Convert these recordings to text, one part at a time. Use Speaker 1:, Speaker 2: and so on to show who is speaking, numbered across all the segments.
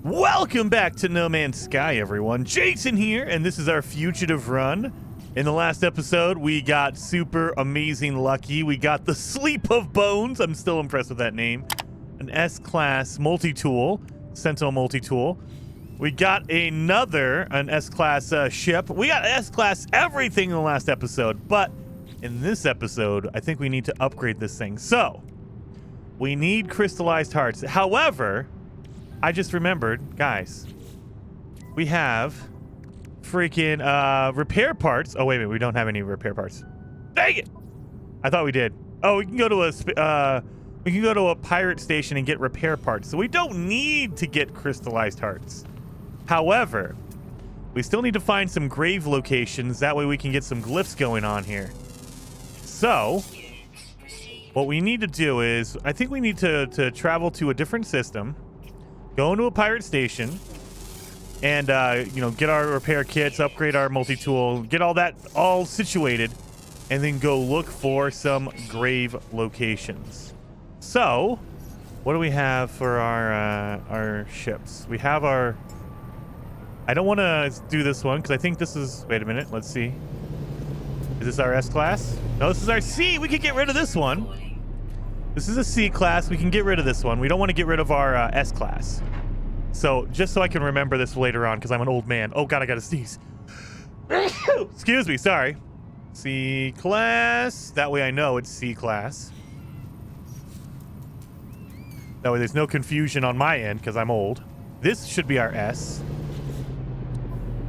Speaker 1: Welcome back to No Man's Sky, everyone. Jason here, and this is our Fugitive Run. In the last episode, we got super amazing lucky. We got the Sleep of Bones. I'm still impressed with that name. An S-Class multi-tool, Sentinel multi-tool. We got an S-Class ship. We got S-Class everything in the last episode, but in this episode, I think we need to upgrade this thing. So, we need crystallized hearts. However, I just remembered, guys, we have freaking repair parts. Oh, wait a minute, we don't have any repair parts. Dang it! I thought we did. Oh, we can go to a pirate station and get repair parts. So we don't need to get crystallized hearts. However, we still need to find some grave locations. That way we can get some glyphs going on here. So, what we need to do is, I think we need to travel to a different system. Go into a pirate station and, get our repair kits, upgrade our multi-tool, get all that all situated, and then go look for some grave locations. So, what do we have for our ships? We have our... I don't want to do this one because I think this is... Wait a minute. Let's see. Is this our S-Class? No, this is our C. We could get rid of this one. This is a C-Class. We can get rid of this one. We don't want to get rid of our S-Class. So, just so I can remember this later on, because I'm an old man. Oh, God, I got to sneeze. Excuse me. Sorry. C-Class. That way I know it's C-Class. That way there's no confusion on my end, because I'm old. This should be our S.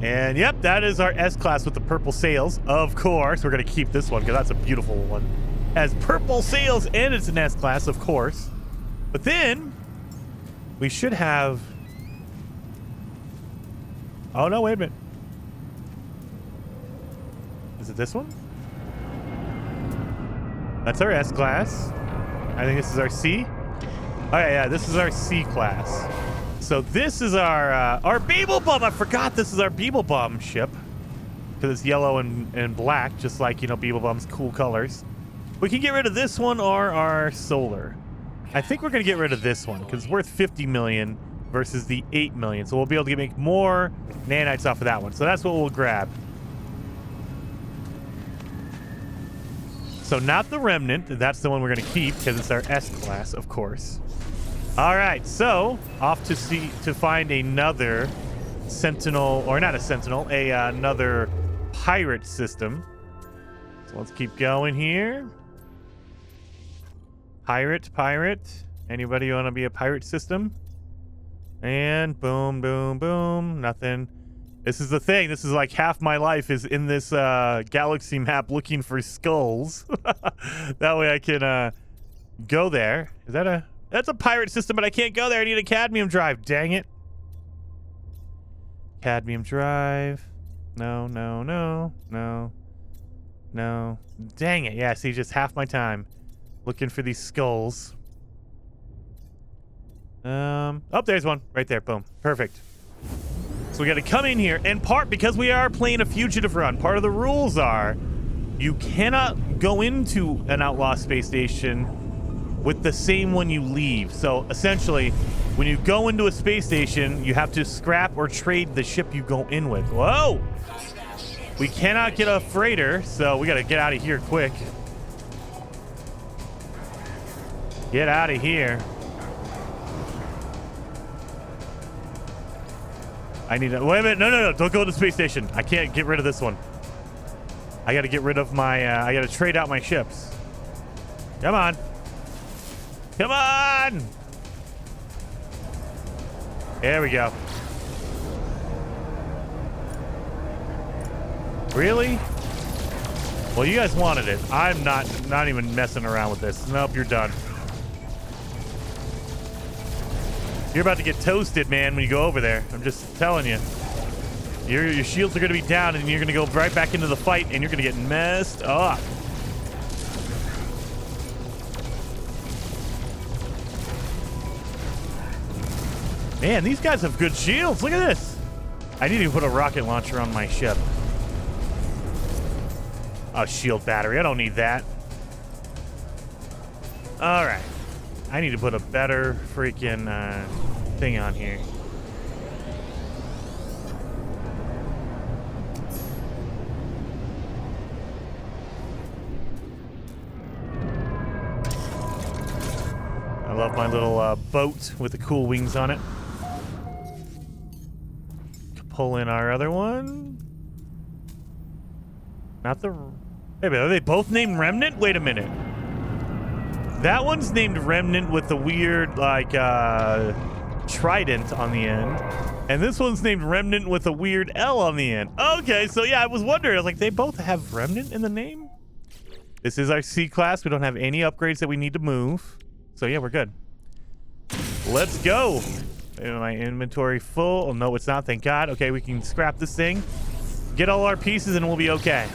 Speaker 1: And, yep, that is our S-Class with the purple sails. Of course, we're going to keep this one, because that's a beautiful one. Has purple sails and it's an S-Class, of course. But then we should have... Oh, no, wait a minute. Is it this one? That's our S-Class. I think this is our C. Oh, yeah, this is our C-Class. So this is our Beeblebum. I forgot this is our Beeblebum ship. Because it's yellow and black, just like, Beeblebum's cool colors. We can get rid of this one or our solar. I think we're going to get rid of this one because it's worth 50 million versus the 8 million. So we'll be able to make more nanites off of that one. So that's what we'll grab. So not the remnant. That's the one we're going to keep because it's our S-Class, of course. All right. So off to find another sentinel, or not a sentinel, another pirate system. So let's keep going here. Pirate. Anybody want to be a pirate system? And boom, boom, boom. Nothing. This is the thing. This is like half my life is in this galaxy map looking for skulls. That way I can go there. Is that a... That's a pirate system, but I can't go there. I need a cadmium drive. Dang it. Cadmium drive. No. Dang it. Yeah, see, just half my time looking for these skulls. Oh, there's one right there. Boom. Perfect. So we got to come in here, and because we are playing a Fugitive Run, part of the rules are you cannot go into an Outlaw space station with the same one you leave. So essentially, when you go into a space station, you have to scrap or trade the ship you go in with. Whoa! We cannot get a freighter, so we got to get out of here quick. Get out of here. I need to... Wait a minute. No. Don't go to the space station. I can't get rid of this one. I got to get rid of my... I got to trade out my ships. Come on. Come on! There we go. Really? Well, you guys wanted it. I'm not even messing around with this. Nope, you're done. You're about to get toasted, man, when you go over there. I'm just telling you. Your shields are going to be down, and you're going to go right back into the fight, and you're going to get messed up. Man, these guys have good shields. Look at this. I need to put a rocket launcher on my ship. Oh, shield battery. I don't need that. All right. I need to put a better freaking thing on here. my little boat with the cool wings on it. Pull in our other one. Not the... Wait a minute, are they both named Remnant? Wait a minute. That one's named Remnant with the weird, like, trident on the end. And this one's named Remnant with a weird L on the end. Okay, so yeah, I was wondering. I was like, they both have Remnant in the name? This is our C class. We don't have any upgrades that we need to move. So yeah, we're good. Let's go. My inventory full. Oh, no, it's not. Thank God. Okay, we can scrap this thing. Get all our pieces and we'll be okay.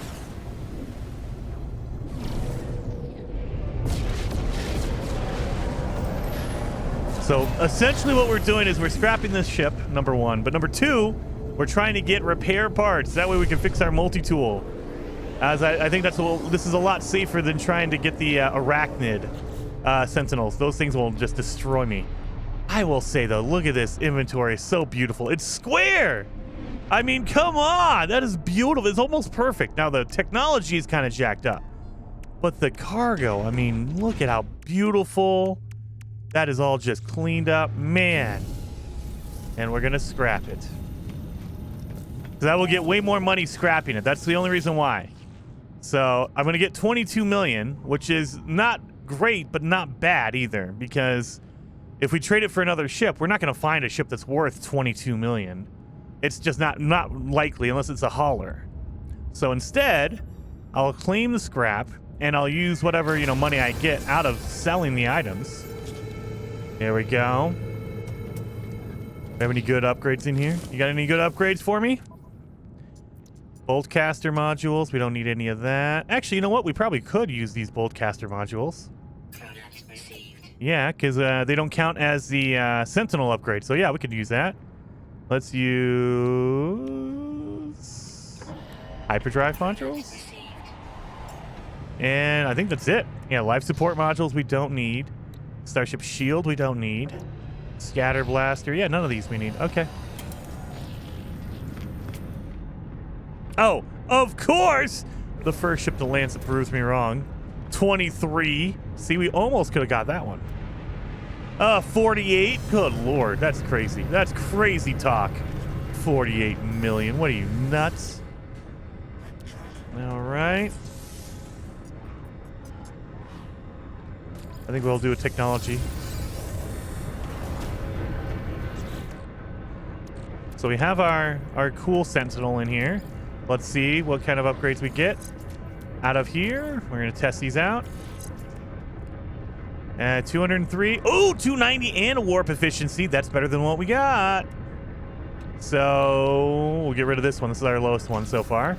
Speaker 1: So essentially what we're doing is we're scrapping this ship, number one. But number two, we're trying to get repair parts. That way we can fix our multi-tool. As I think this is a lot safer than trying to get the arachnid sentinels. Those things will just destroy me. I will say though, look at this inventory. It's so beautiful. It's square. I mean, come on. That is beautiful. It's almost perfect. Now the technology is kind of jacked up. But the cargo, I mean, look at how beautiful. That is all just cleaned up, man. And we're gonna scrap it. So that will get way more money scrapping it. That's the only reason why. So I'm gonna get 22 million, which is not great, but not bad either. Because if we trade it for another ship, we're not gonna find a ship that's worth 22 million. It's just not likely unless it's a hauler. So instead, I'll claim the scrap and I'll use whatever, you know, money I get out of selling the items. There we go. Have any good upgrades in here? You got any good upgrades for me? Bolt caster modules. We don't need any of that. Actually, you know what? We probably could use these bolt caster modules. Yeah, because they don't count as the sentinel upgrade. So yeah, we could use that. Let's use hyperdrive modules. And I think that's it. Yeah, life support modules we don't need. Starship shield we don't need. Scatter blaster. Yeah, none of these we need. Okay. Oh, of course! The first ship to Lance that proves me wrong. 23. See, we almost could have got that one. 48. Good lord, that's crazy. That's crazy talk. 48 million. What are you, nuts? All right. I think we'll do a technology. So we have our cool sentinel in here. Let's see what kind of upgrades we get out of here. We're going to test these out. 203. Oh, 290 and a warp efficiency. That's better than what we got. So we'll get rid of this one. This is our lowest one so far.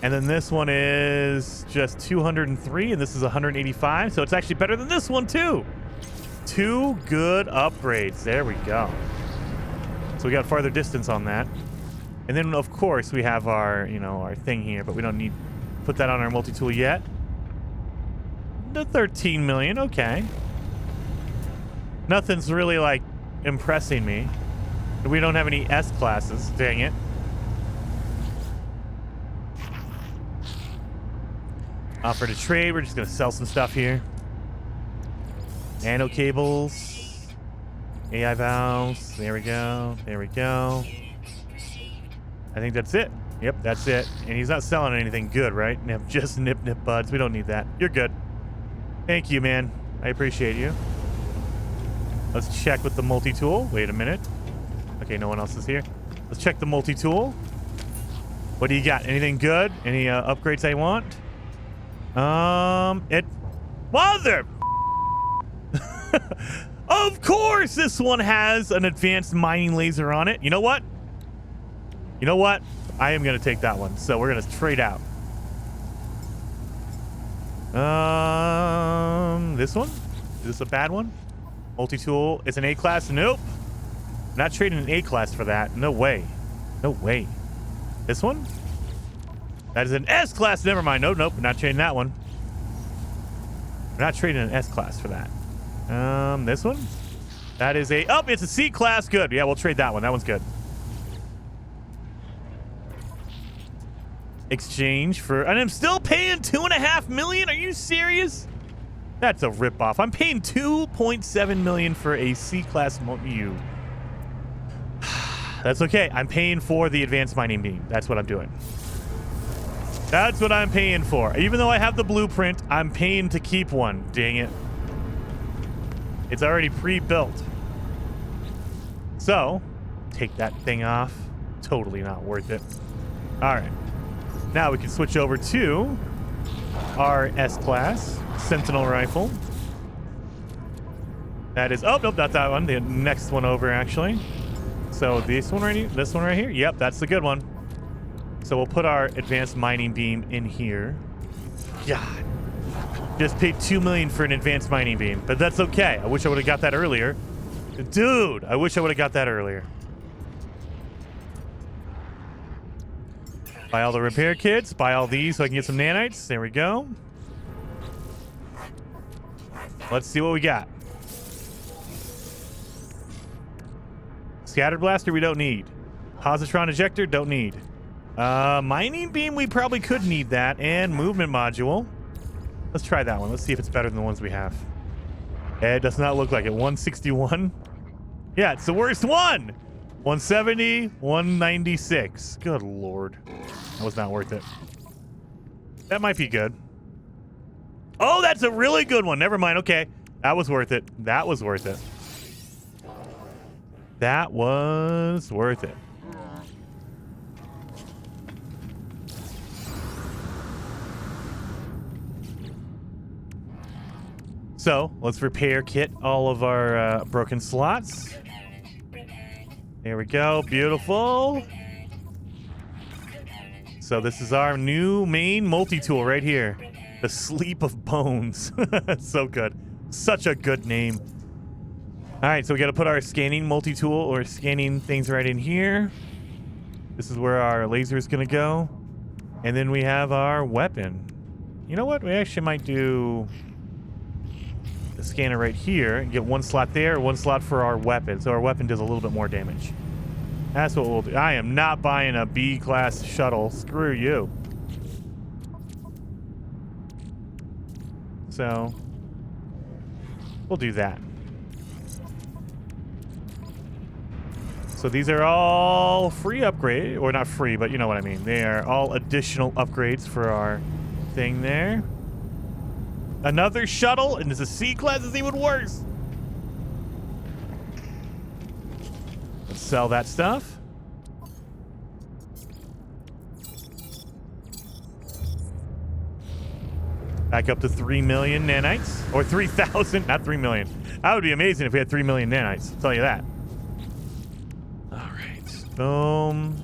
Speaker 1: And then this one is just 203, and this is 185. So it's actually better than this one, too. Two good upgrades. There we go. So we got farther distance on that. And then, of course, we have our, you know, our thing here, but we don't need to put that on our multi-tool yet. The 13 million, okay. Nothing's really, like, impressing me. We don't have any S classes. Dang it. Offer to trade. We're just going to sell some stuff here. Nano cables. AI valves. There we go. There we go. I think that's it. Yep, that's it. And he's not selling anything good, right? Nip, just nip buds. We don't need that. You're good. Thank you, man. I appreciate you. Let's check with the multi-tool. Wait a minute. Okay, no one else is here. Let's check the multi-tool. What do you got? Anything good? Any upgrades I want? Mother! Of course this one has an advanced mining laser on it. You know what? You know what? I am going to take that one. So we're going to trade out. This one? Is this a bad one? Multi-tool. It's an A-class? Nope. Not trading an A-class for that. No way. No way. This one? That is an S-class. Never mind. Nope. We're not trading that one. We're not trading an S-class for that. This one? That is a... Oh, it's a C-class. Good. Yeah, we'll trade that one. That one's good. Exchange for... And I'm still paying $2.5 million? Are you serious? That's a ripoff. I'm paying 2.7 million for a C-class U. That's okay. I'm paying for the advanced mining beam. That's what I'm doing. That's what I'm paying for. Even though I have the blueprint, I'm paying to keep one. Dang it. It's already pre-built. So, take that thing off. Totally not worth it. All right. Now we can switch over to our S-class Sentinel rifle. That is... Oh, nope, not that one. The next one over, actually. So this one right here? This one right here? Yep, that's the good one. So we'll put our advanced mining beam in here. God. Just paid 2 million for an advanced mining beam, but that's okay. I wish I would have got that earlier. Dude, I wish I would have got that earlier. Buy all the repair kits. Buy all these so I can get some nanites. There we go. Let's see what we got. Scattered blaster we don't need. Positron ejector don't need. Mining beam we probably could need that, and movement module. Let's try that one. Let's see if it's better than the ones we have. It does not look like it. 161. Yeah, it's the worst one. 170, 196. Good lord. That was not worth it. That might be good. Oh, that's a really good one. Never mind. Okay. That was worth it. That was worth it. That was worth it. So, let's repair kit all of our broken slots. There we go. Beautiful. So this is our new main multi-tool right here. The Sleep of Bones. So good. Such a good name. All right, so we got to put our scanning multi-tool or scanning things right in here. This is where our laser is going to go. And then we have our weapon. You know what? We actually might do the scanner right here and get one slot there, one slot for our weapon. So our weapon does a little bit more damage. That's what we'll do. I am not buying a B-class shuttle. Screw you. So we'll do that. So these are all free upgrade, or not free, but you know what I mean. They are all additional upgrades for our thing there. Another shuttle, and the C-class is even worse. Let's sell that stuff. Back up to 3 million nanites. Or 3,000, not 3 million. That would be amazing if we had 3 million nanites. I'll tell you that. Alright. Boom.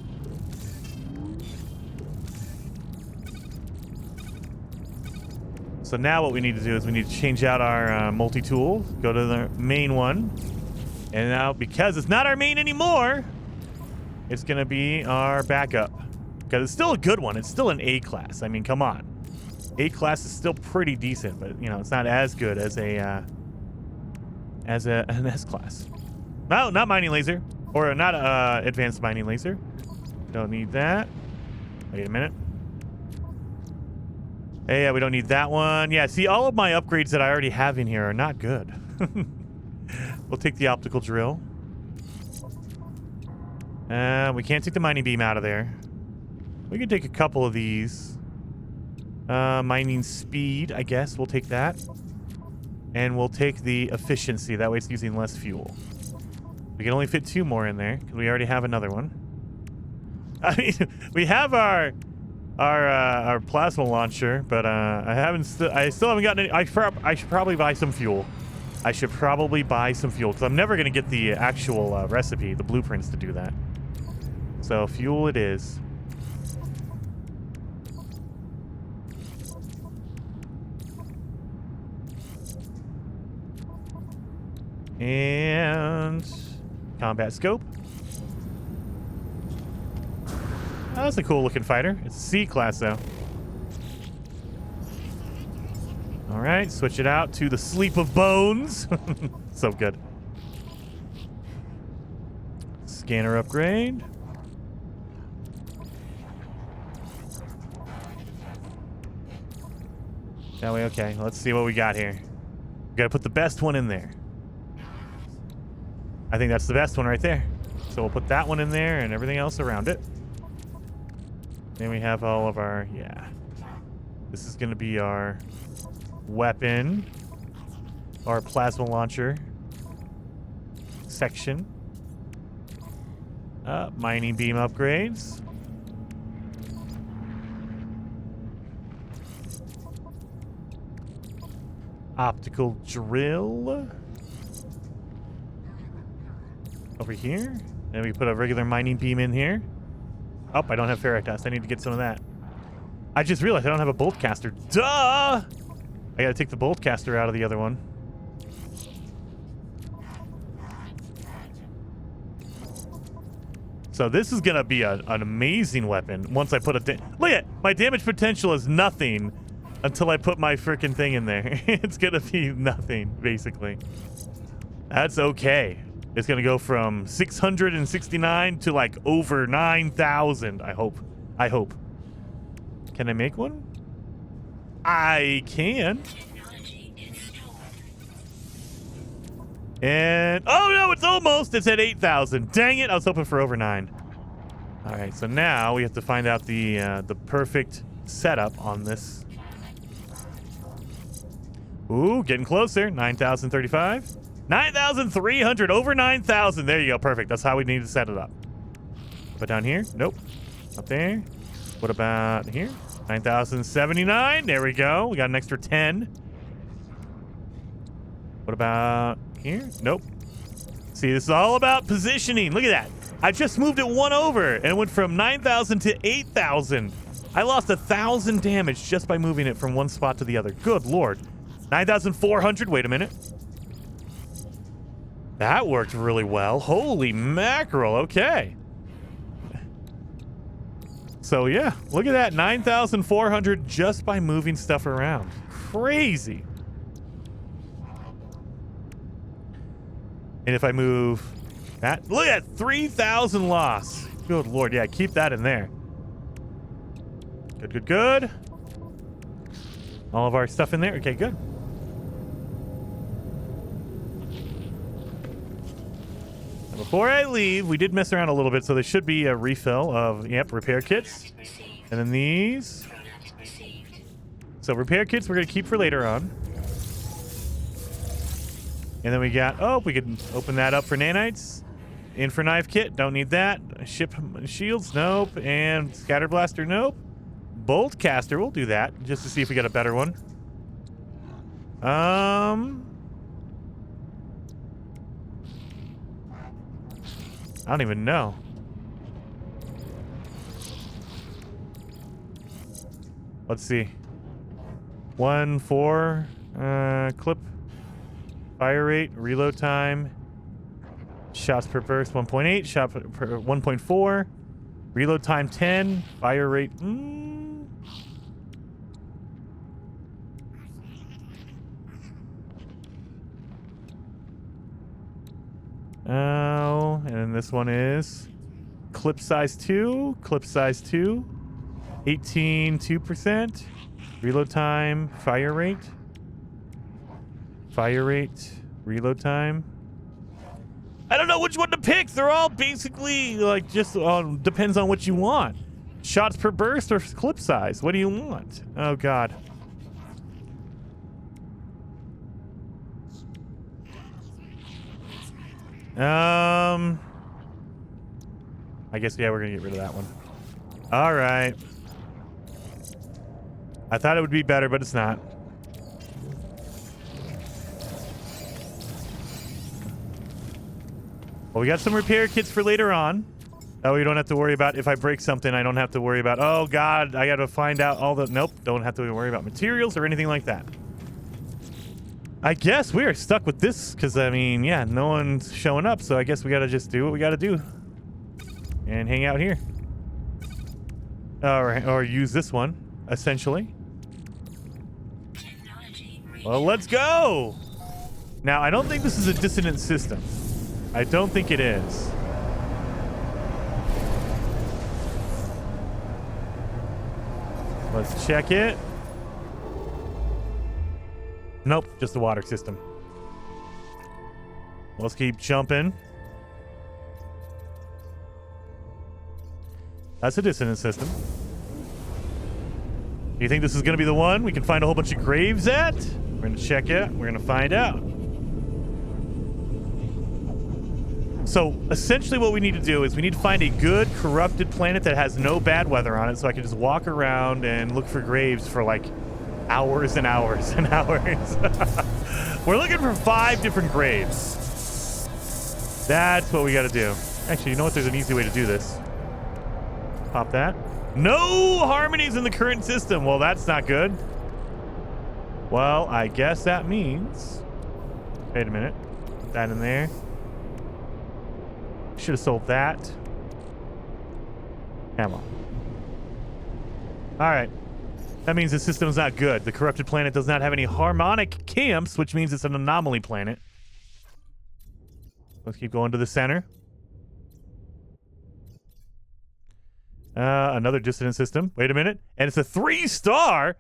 Speaker 1: So now what we need to do is we need to change out our multi-tool. Go to the main one. And now, because it's not our main anymore, it's going to be our backup. Because it's still a good one. It's still an A-class. I mean, come on. A-class is still pretty decent, but, you know, it's not as good as an S-class. No, not mining laser. Or not advanced mining laser. Don't need that. Wait a minute. Hey, yeah, we don't need that one. Yeah, see, all of my upgrades that I already have in here are not good. We'll take the optical drill. We can't take the mining beam out of there. We can take a couple of these. Mining speed, I guess. We'll take that. And we'll take the efficiency. That way it's using less fuel. We can only fit 2 more in there, because we already have another one. I mean, we have our plasma launcher, but I still haven't gotten any. I should probably buy some fuel. I should probably buy some fuel, because I'm never going to get the actual recipe, the blueprints to do that. So fuel it is. And combat scope. Oh, that's a cool looking fighter. It's a C-class though. All right, switch it out to the Sleep of Bones. So good. Scanner upgrade. That way, okay. Let's see what we got here. We gotta put the best one in there. I think that's the best one right there. So we'll put that one in there and everything else around it. Then we have all of our, yeah. This is gonna be our weapon, our plasma launcher section. Mining beam upgrades. Optical drill. Over here. And we put a regular mining beam in here. Oh, I don't have ferrite dust. I need to get some of that. I just realized I don't have a bolt caster. Duh! I gotta take the bolt caster out of the other one. So this is gonna be an amazing weapon once I put a... Look at my damage potential is nothing until I put my freaking thing in there. It's gonna be nothing, basically. That's okay. It's gonna go from 669 to like over 9,000. I hope. I hope. Can I make one? I can. And oh no, it's almost. It's at 8,000. Dang it! I was hoping for over 9. All right, so now we have to find out the perfect setup on this. Ooh, getting closer. 9,035. 9,300, over 9,000. There you go, perfect. That's how we need to set it up. But down here, nope. Up there. What about here? 9,079. There we go. We got an extra 10. What about here? Nope. See, this is all about positioning. Look at that. I just moved it one over, and it went from 9,000 to 8,000. I lost 1,000 damage just by moving it from one spot to the other. Good lord. 9,400. Wait a minute. That worked really well. Holy mackerel. Okay. So yeah, look at that. 9,400 just by moving stuff around. Crazy. And if I move that, look at 3,000 loss. Good lord. Yeah, keep that in there. Good, good, good. All of our stuff in there. Okay, good. Before I leave, we did mess around a little bit, so there should be a refill of, yep, repair kits. And then these. So repair kits we're going to keep for later on. And then we got, oh, we can open that up for nanites. In for knife kit, don't need that. Ship shields, nope. And scatter blaster, nope. Bolt caster, we'll do that, just to see if we get a better one. I don't even know. Let's see. 1.4 clip, fire rate, reload time, shots per burst 1.8, shot per 1.4, reload time 10, fire rate. Oh, and then this one is clip size 2, 18, 2%, reload time, fire rate, reload time. I don't know which one to pick. They're all basically like just depends on what you want. Shots per burst or clip size. What do you want? Oh God. I guess, yeah, we're gonna get rid of that one. All right. I thought it would be better, but it's not. Well, we got some repair kits for later on. Oh, you don't have to worry about if I break something. I don't have to worry about, oh God, I got to find out all the, nope, don't have to worry about materials or anything like that. I guess we are stuck with this because, I mean, yeah, no one's showing up. So I guess we got to just do what we got to do and hang out here. All right, or use this one, essentially. Well, let's go. Now, I don't think this is a dissonant system. I don't think it is. Let's check it. Nope, just the water system. Let's keep jumping. That's a dissonance system. Do you think this is going to be the one we can find a whole bunch of graves at? We're going to check it. We're going to find out. So, essentially what we need to do is we need to find a good, corrupted planet that has no bad weather on it so I can just walk around and look for graves for, like, hours and hours and hours. We're looking for 5 different graves. That's what we got to do. Actually, you know what? There's an easy way to do this. Pop that. No harmonies in the current system. Well, that's not good. Well, I guess that means... Wait a minute. Put that in there. Should have sold that. Ammo. Alright. That means the system's not good. The corrupted planet does not have any harmonic camps, which means it's an anomaly planet. Let's keep going to the center. Another dissonant system. Wait a minute. And it's a 3-star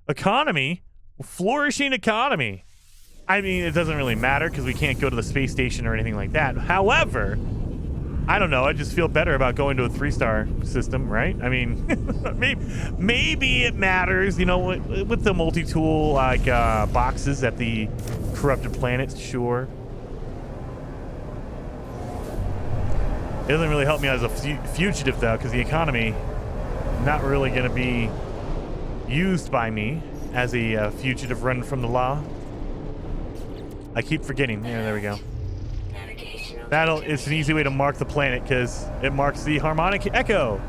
Speaker 1: economy. Flourishing economy. I mean, it doesn't really matter because we can't go to the space station or anything like that. However, I don't know. I just feel better about going to a 3-star system, right? I mean, maybe it matters, you know, with the multi-tool like boxes at the corrupted planets, sure. It doesn't really help me as a fugitive, though, because the economy not really going to be used by me as a fugitive running from the law. I keep forgetting. Yeah, there we go. It's an easy way to mark the planet because it marks the harmonic echo.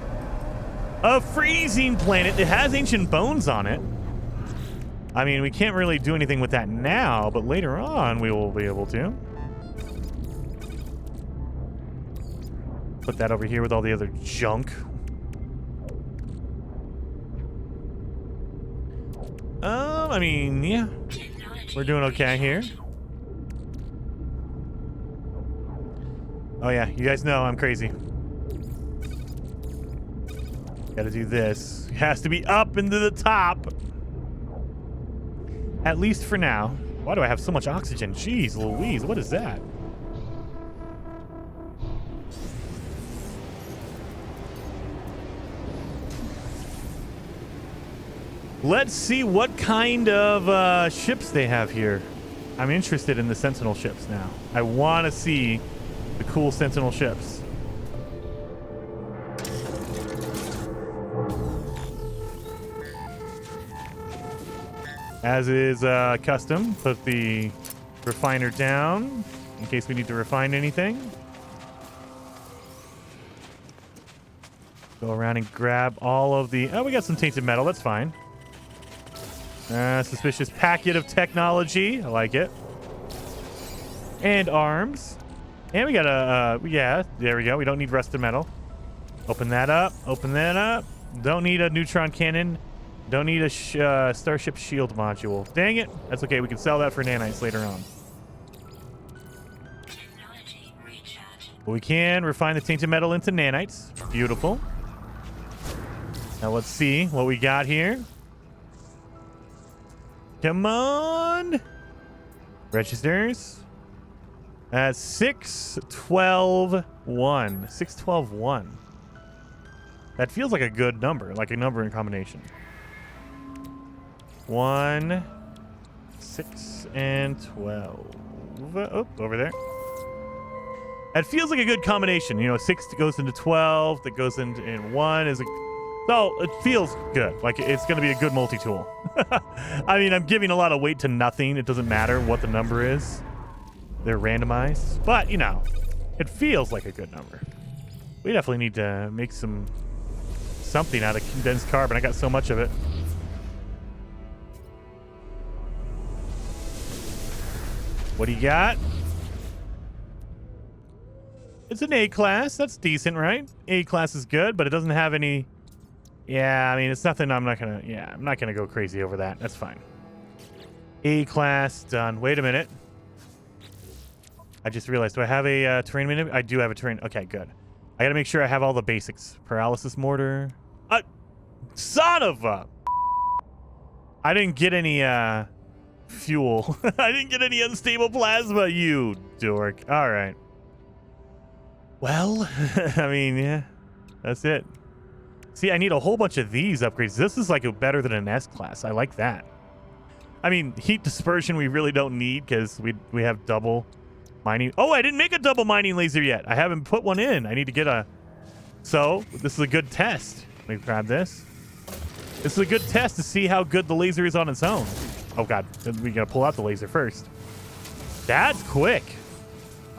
Speaker 1: A freezing planet. It has ancient bones on it. I mean, we can't really do anything with that now, but later on we will be able to. Put that over here with all the other junk. I mean, yeah. We're doing okay here. Oh yeah, you guys know I'm crazy. Gotta do this. It has to be up into the top. At least for now. Why do I have so much oxygen? Jeez Louise, what is that? Let's see what kind of ships they have here. I'm interested in the Sentinel ships now. I want to see the cool Sentinel ships. As is custom, put the refiner down in case we need to refine anything. Go around and grab all of the... Oh, we got some tainted metal. That's fine. Suspicious packet of technology. I like it. And arms. And we got a... yeah, there we go. We don't need rusted metal. Open that up. Open that up. Don't need a neutron cannon. Don't need a Starship shield module. Dang it. That's okay. We can sell that for nanites later on. But we can refine the tainted metal into nanites. Beautiful. Now let's see what we got here. Come on. Registers. 612-1. 612-1. That feels like a good number, like a number in combination. 1, 6, and 12. Oh, over there. That feels like a good combination. You know, 6 goes into 12, that goes into 1 is a... So, it feels good. Like, it's going to be a good multi-tool. I mean, I'm giving a lot of weight to nothing. It doesn't matter what the number is. They're randomized. But, you know, it feels like a good number. We definitely need to make something out of condensed carbon. I got so much of it. What do you got? It's an A-class. That's decent, right? A-class is good, but it doesn't have any... Yeah, I mean, it's nothing I'm not going to... Yeah, I'm not going to go crazy over that. That's fine. A-class done. Wait a minute. I just realized, do I have a terrain minute? I do have a terrain... Okay, good. I got to make sure I have all the basics. Paralysis mortar. Son of a... I didn't get any fuel. I didn't get any unstable plasma, you dork. All right. Well, I mean, yeah, that's it. See, I need a whole bunch of these upgrades. This is like better than an S-class. I like that. I mean, heat dispersion we really don't need because we have double mining. Oh, I didn't make a double mining laser yet. I haven't put one in. I need to get a... So, this is a good test. Let me grab this. This is a good test to see how good the laser is on its own. Oh, God. We got to pull out the laser first. That's quick.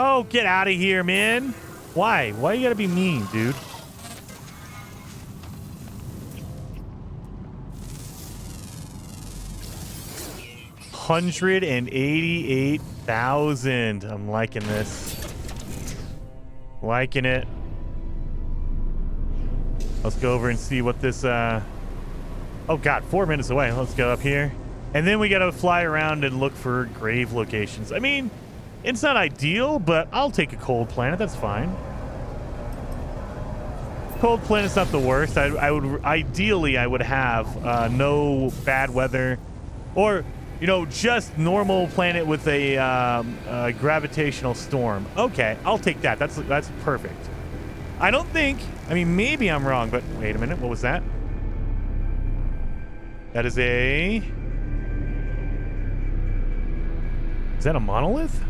Speaker 1: Oh, get out of here, man. Why? Why you got to be mean, dude? $188,000. I'm liking this. Liking it. Let's go over and see what this oh God, 4 minutes away. Let's go up here. And then we gotta fly around and look for grave locations. I mean, it's not ideal, but I'll take a cold planet. That's fine. Cold planet's not the worst. I would ideally I would have no bad weather, or you know, just normal planet with a gravitational storm. Okay, I'll take that. That's perfect. I don't think. I mean, maybe I'm wrong, but wait a minute. What was that? That is a. Is that a monolith?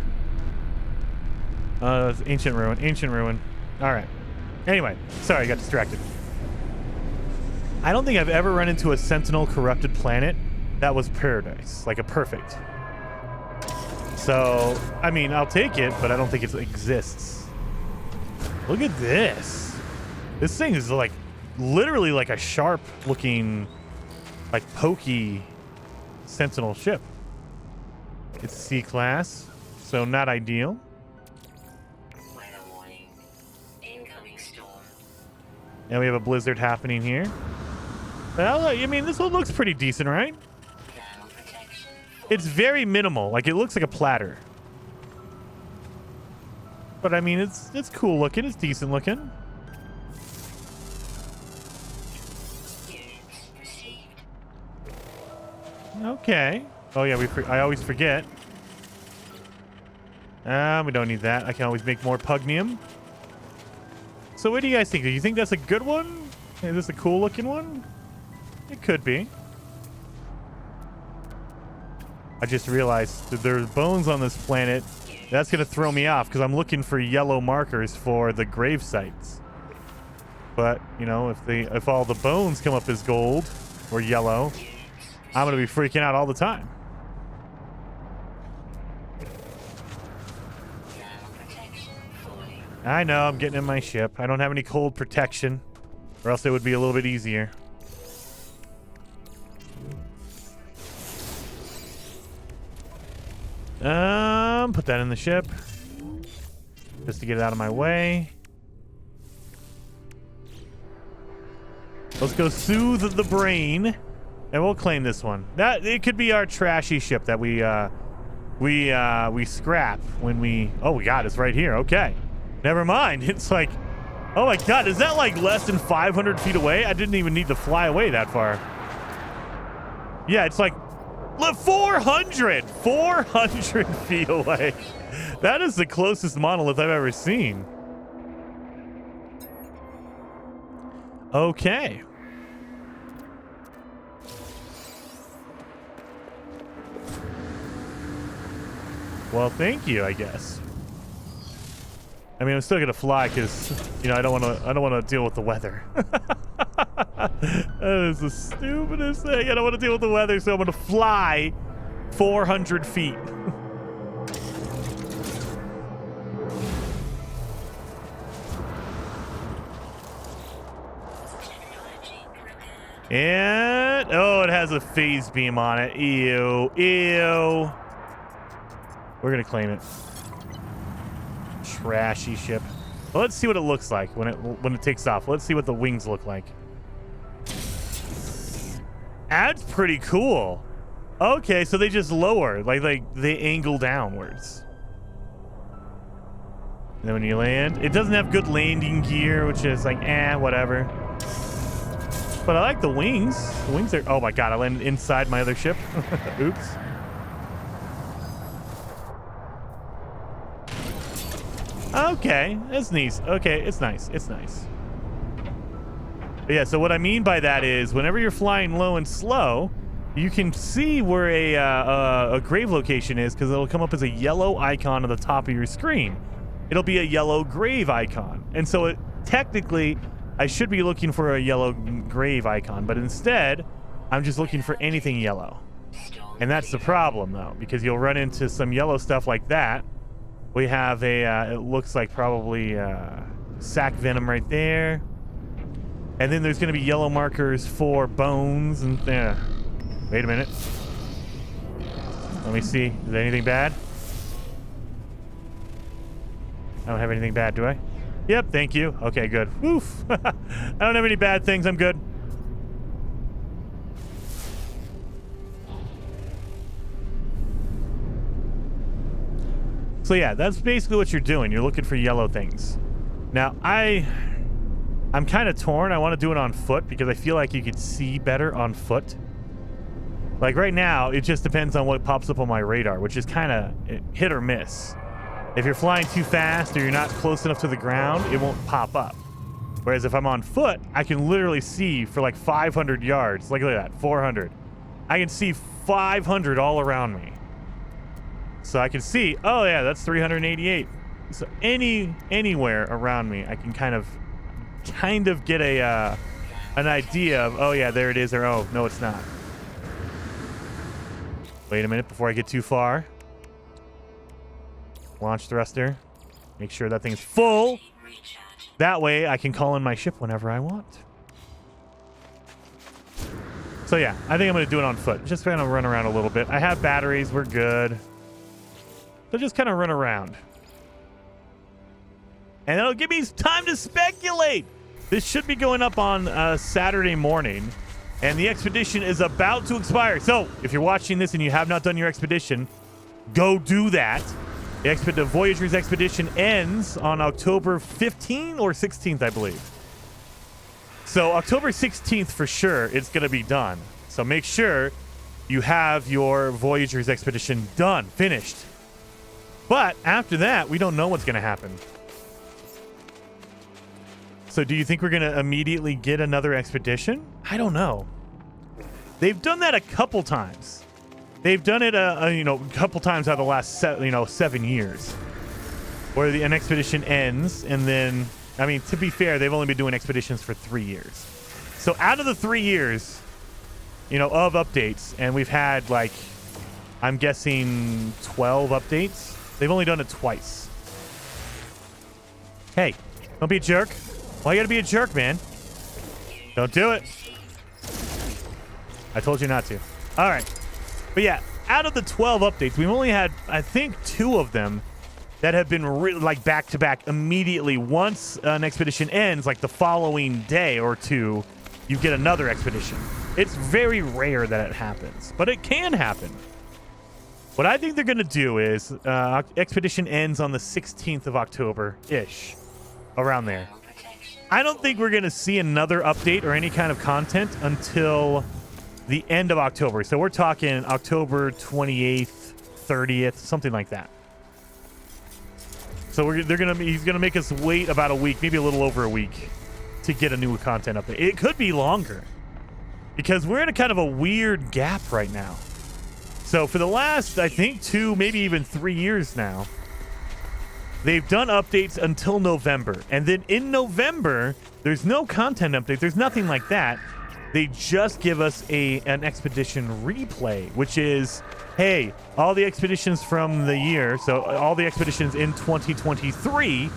Speaker 1: Ancient ruin. Ancient ruin. All right. Anyway, sorry, I got distracted. I don't think I've ever run into a Sentinel corrupted planet that was paradise, like a perfect. So, I mean, I'll take it, but I don't think it exists. Look at this. This thing is like literally like a sharp looking, like pokey Sentinel ship. It's C-class, so not ideal. And we have a blizzard happening here. Well, I mean, this one looks pretty decent, right? It's very minimal. Like, it looks like a platter. But, I mean, it's cool looking. It's decent looking. Okay. Oh, yeah, I always forget. We don't need that. I can always make more pugnium. So what do you guys think? Do you think that's a good one? Is this a cool looking one? It could be. I just realized that there's bones on this planet. That's going to throw me off because I'm looking for yellow markers for the grave sites. But, you know, if all the bones come up as gold or yellow, I'm going to be freaking out all the time. I know, I'm getting in my ship. I don't have any cold protection, or else it would be a little bit easier. Put that in the ship. Just to get it out of my way. Let's go soothe the brain. And we'll claim this one. It could be our trashy ship that we scrap when we... Oh, we got it. It's right here. Okay. Never mind. It's like... Oh my God. Is that like less than 500 feet away? I didn't even need to fly away that far. Yeah, it's like... 400 feet away. That is the closest monolith I've ever seen. Okay. Well, thank you, I guess. I mean, I'm still gonna fly because, you know, I don't want to deal with the weather. That is the stupidest thing. I don't want to deal with the weather, so I'm gonna fly 400 feet. And oh, it has a phase beam on it. Ew, ew. We're gonna claim it. Trashy ship. Well, let's see what it looks like when it takes off. Let's see what the wings look like. That's pretty cool. Okay, so they just lower, like they angle downwards. And then when you land, it doesn't have good landing gear, which is like, whatever. But I like the wings. The wings are, oh my God, I landed inside my other ship. Oops. Okay, that's nice. Okay, it's nice. It's nice. But yeah, so what I mean by that is whenever you're flying low and slow, you can see where a grave location is because it'll come up as a yellow icon on the top of your screen. It'll be a yellow grave icon. And so technically, I should be looking for a yellow grave icon, but instead, I'm just looking for anything yellow. And that's the problem, though, because you'll run into some yellow stuff like that. We have it looks like probably sac venom right there. And then there's going to be yellow markers for bones and wait a minute. Let me see. Is there anything bad? I don't have anything bad, do I? Yep, thank you. Okay, good. Woof. I don't have any bad things. I'm good. So yeah, that's basically what you're doing. You're looking for yellow things. Now, I'm kind of torn. I want to do it on foot because I feel like you could see better on foot. Like right now, it just depends on what pops up on my radar, which is kind of hit or miss. If you're flying too fast or you're not close enough to the ground, it won't pop up. Whereas if I'm on foot, I can literally see for like 500 yards. Like, look at that, 400. I can see 500 all around me. So I can see, oh yeah, that's 388. So anywhere around me, I can kind of get an idea of, oh yeah, there it is, or oh, no, it's not. Wait a minute before I get too far. Launch thruster. Make sure that thing's full. That way I can call in my ship whenever I want. So yeah, I think I'm going to do it on foot. Just kind of run around a little bit. I have batteries. We're good. So just kind of run around. And it'll give me time to speculate. This should be going up on Saturday morning. And the expedition is about to expire. So if you're watching this and you have not done your expedition, go do that. The Voyager's expedition ends on October 15th or 16th, I believe. So October 16th for sure, it's going to be done. So make sure you have your Voyager's expedition done, finished. But after that, we don't know what's going to happen. So do you think we're going to immediately get another expedition? I don't know. They've done that a couple times. They've done it a couple times out of the last 7 years, where an expedition ends, and then, I mean, to be fair, they've only been doing expeditions for 3 years. So out of the 3 years, of updates, and we've had like, I'm guessing 12 updates. They've only done it twice. Hey, don't be a jerk. Why you gotta be a jerk, man? Don't do it. I told you not to. All right. But yeah, out of the 12 updates, we've only had, I think, 2 of them that have been like back-to-back immediately. Once an expedition ends, like the following day or 2, you get another expedition. It's very rare that it happens, but it can happen. What I think they're going to do is expedition ends on the 16th of October-ish, around there. I don't think we're going to see another update or any kind of content until the end of October. So we're talking October 28th, 30th, something like that. So he's gonna make us wait about a week, maybe a little over a week, to get a new content update. It could be longer because we're in a kind of a weird gap right now. So for the last, I think, 2, maybe even 3 years now, they've done updates until November, and then in November there's no content update. There's nothing like that. They just give us an expedition replay, which is, hey, all the expeditions from the year, so all the expeditions in 2023,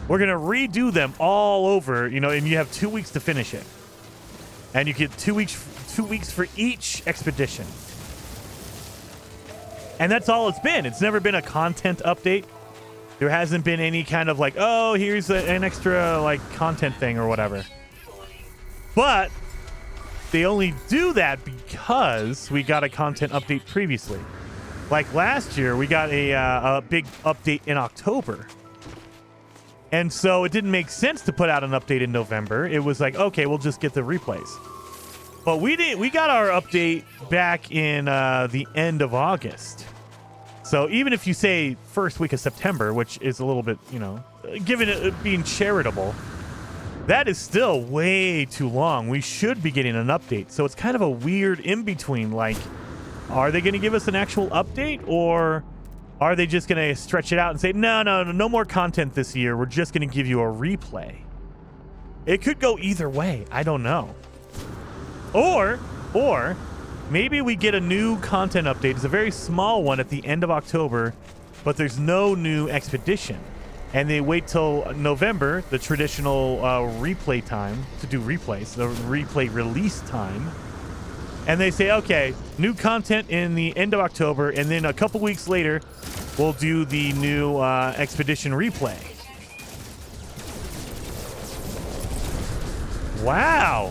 Speaker 1: we're going to redo them all over, and you have 2 weeks to finish it. And you get 2 weeks for each expedition. And that's all it's been. It's never been a content update. There hasn't been any kind of like, oh, here's an extra like content thing or whatever. But they only do that because we got a content update previously. Like last year, we got a big update in October. And so it didn't make sense to put out an update in November. It was like, okay, we'll just get the replays. But we got our update back in the end of August. So even if you say first week of September, which is a little bit, given it being charitable, that is still way too long. We should be getting an update. So it's kind of a weird in-between. Like, are they going to give us an actual update, or are they just going to stretch it out and say, no more content this year. We're just going to give you a replay. It could go either way. I don't know. Or maybe we get a new content update. It's a very small one at the end of October, but there's no new expedition. And they wait till November, the traditional replay time, to do replays, the replay release time. And they say, okay, new content in the end of October, and then a couple weeks later, we'll do the new expedition replay. Wow.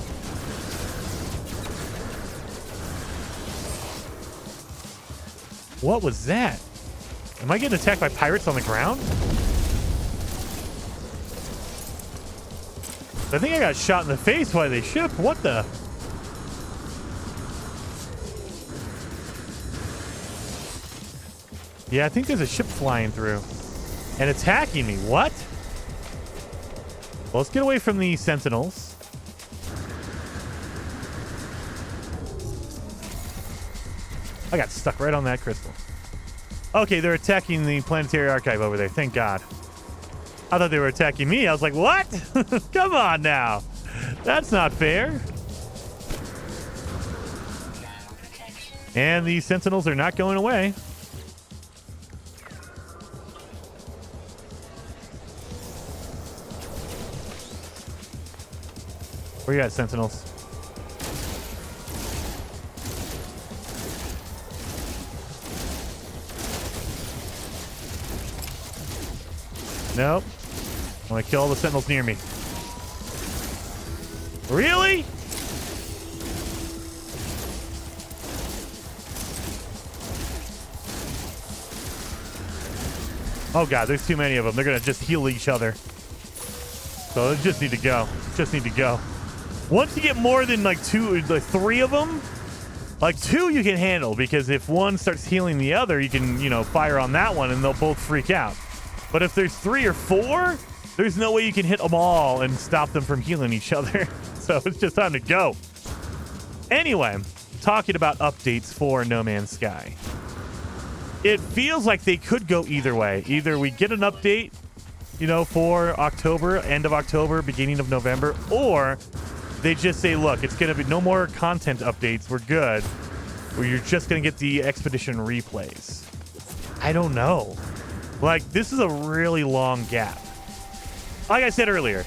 Speaker 1: What was that? Am I getting attacked by pirates on the ground? I think I got shot in the face by the ship. What the? Yeah, I think there's a ship flying through and attacking me. What? Well, let's get away from the sentinels. I got stuck right on that crystal. Okay, they're attacking the planetary archive over there. Thank God. I thought they were attacking me. I was like, what? Come on now. That's not fair. And the sentinels are not going away. Where you at, sentinels? Nope. I want to kill all the sentinels near me. Really? Oh God, there's too many of them. They're gonna just heal each other. So they just need to go. Just need to go. Once you get more than like three of them, like two you can handle, because if one starts healing the other, you can, you know, fire on that one and they'll both freak out. But if there's 3 or 4, there's no way you can hit them all and stop them from healing each other. So it's just time to go. Anyway, talking about updates for No Man's Sky. It feels like they could go either way. Either we get an update, you know, for October, end of October, beginning of November, or they just say, look, it's going to be no more content updates. We're good. Or you're just going to get the expedition replays. I don't know. Like, this is a really long gap. Like I said earlier,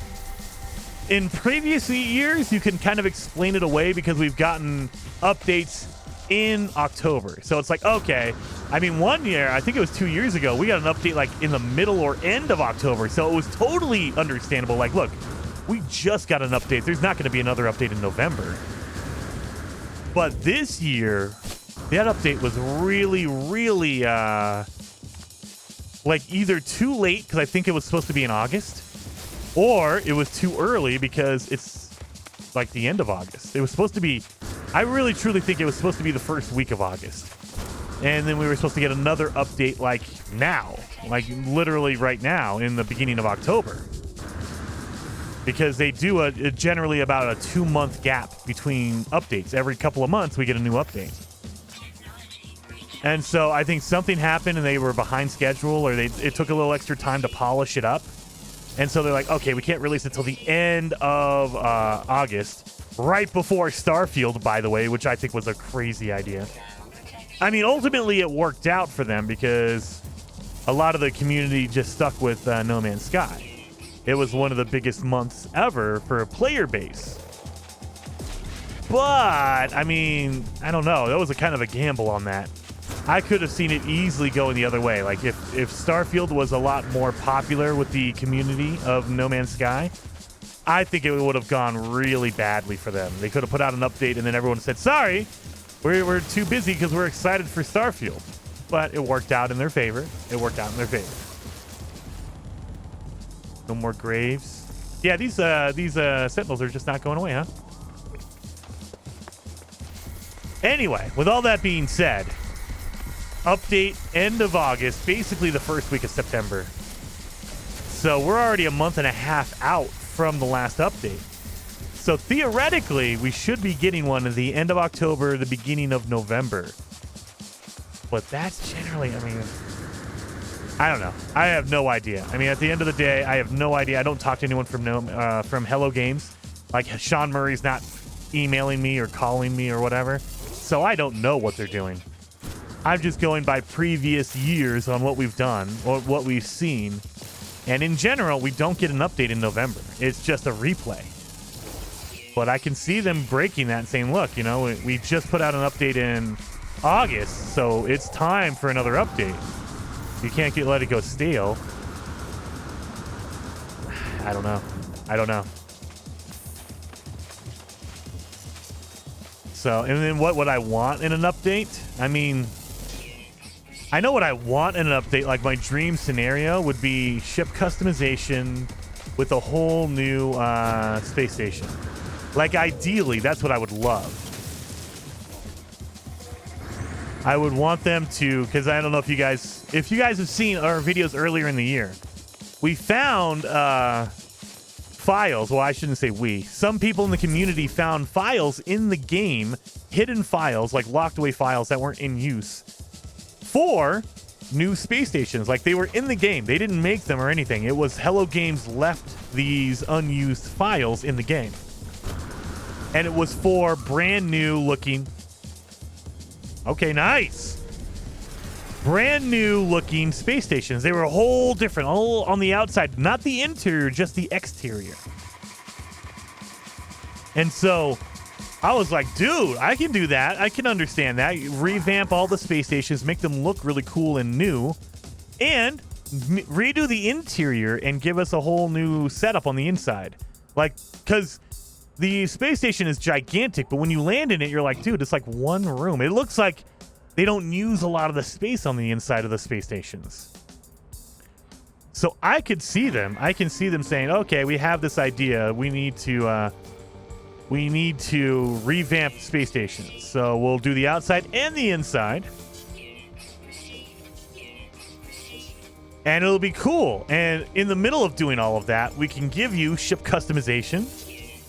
Speaker 1: in previous years, you can kind of explain it away because we've gotten updates in October. So it's like, okay. I mean, one year, I think it was 2 years ago, we got an update like in the middle or end of October. So it was totally understandable. Like, look, we just got an update. There's not going to be another update in November. But this year, that update was really, really, like either too late because I think it was supposed to be in August, or it was too early because it's like the end of August. It was supposed to be, I really truly think it was supposed to be the first week of August. And then we were supposed to get another update like now, like literally right now in the beginning of October. Because they do a generally about a 2-month gap between updates. Every couple of months we get a new update. And so I think something happened and they were behind schedule, or it took a little extra time to polish it up. And so they're like, okay, we can't release it until the end of August, right before Starfield, by the way, which I think was a crazy idea. I mean, ultimately it worked out for them because a lot of the community just stuck with No Man's Sky. It was one of the biggest months ever for a player base. But, I mean, I don't know. That was a kind of a gamble on that. I could have seen it easily going the other way. Like, if Starfield was a lot more popular with the community of No Man's Sky, I think it would have gone really badly for them. They could have put out an update and then everyone said, sorry, we're too busy because we're excited for Starfield. But it worked out in their favor. It worked out in their favor. No more graves. Yeah, these sentinels are just not going away, huh? Anyway, with all that being said, update end of August, basically the first week of September. so we're already a month and a half out from the last update. So theoretically, we should be getting one at the end of October, the beginning of November. But that's generally, I mean, I don't know. I have no idea. I mean, at the end of the day, I have no idea. I don't talk to anyone from Hello Games. Like, Sean Murray's not emailing me or calling me or whatever. So I don't know what they're doing. I'm just going by previous years on what we've done or what we've seen. And in general, we don't get an update in November. It's just a replay. But I can see them breaking that and saying, look, you know, we just put out an update in August, so it's time for another update. You can't let it go stale. I don't know. I don't know. So, and then what would I want in an update? I mean, I know what I want in an update. Like, my dream scenario would be ship customization with a whole new space station. Like, ideally, that's what I would love. I would want them to, because I don't know if you guys have seen our videos earlier in the year. We found files. Well, I shouldn't say we. Some people in the community found files in the game, hidden files, like locked away files that weren't in use for new space stations. Like, they were in the game. They didn't make them or anything. It was Hello Games left these unused files in the game. And it was for brand new looking. Okay, nice. Brand new looking space stations. They were a whole different, all on the outside, not the interior, just the exterior. And so I was like, dude, I can do that. I can understand that. Revamp all the space stations, make them look really cool and new, and redo the interior and give us a whole new setup on the inside. Like, because the space station is gigantic, but when you land in it, you're like, dude, it's like one room. It looks like they don't use a lot of the space on the inside of the space stations. So I could see them. I can see them saying, okay, we have this idea. We need to revamp the space stations. So we'll do the outside and the inside. And it'll be cool. And in the middle of doing all of that, we can give you ship customization.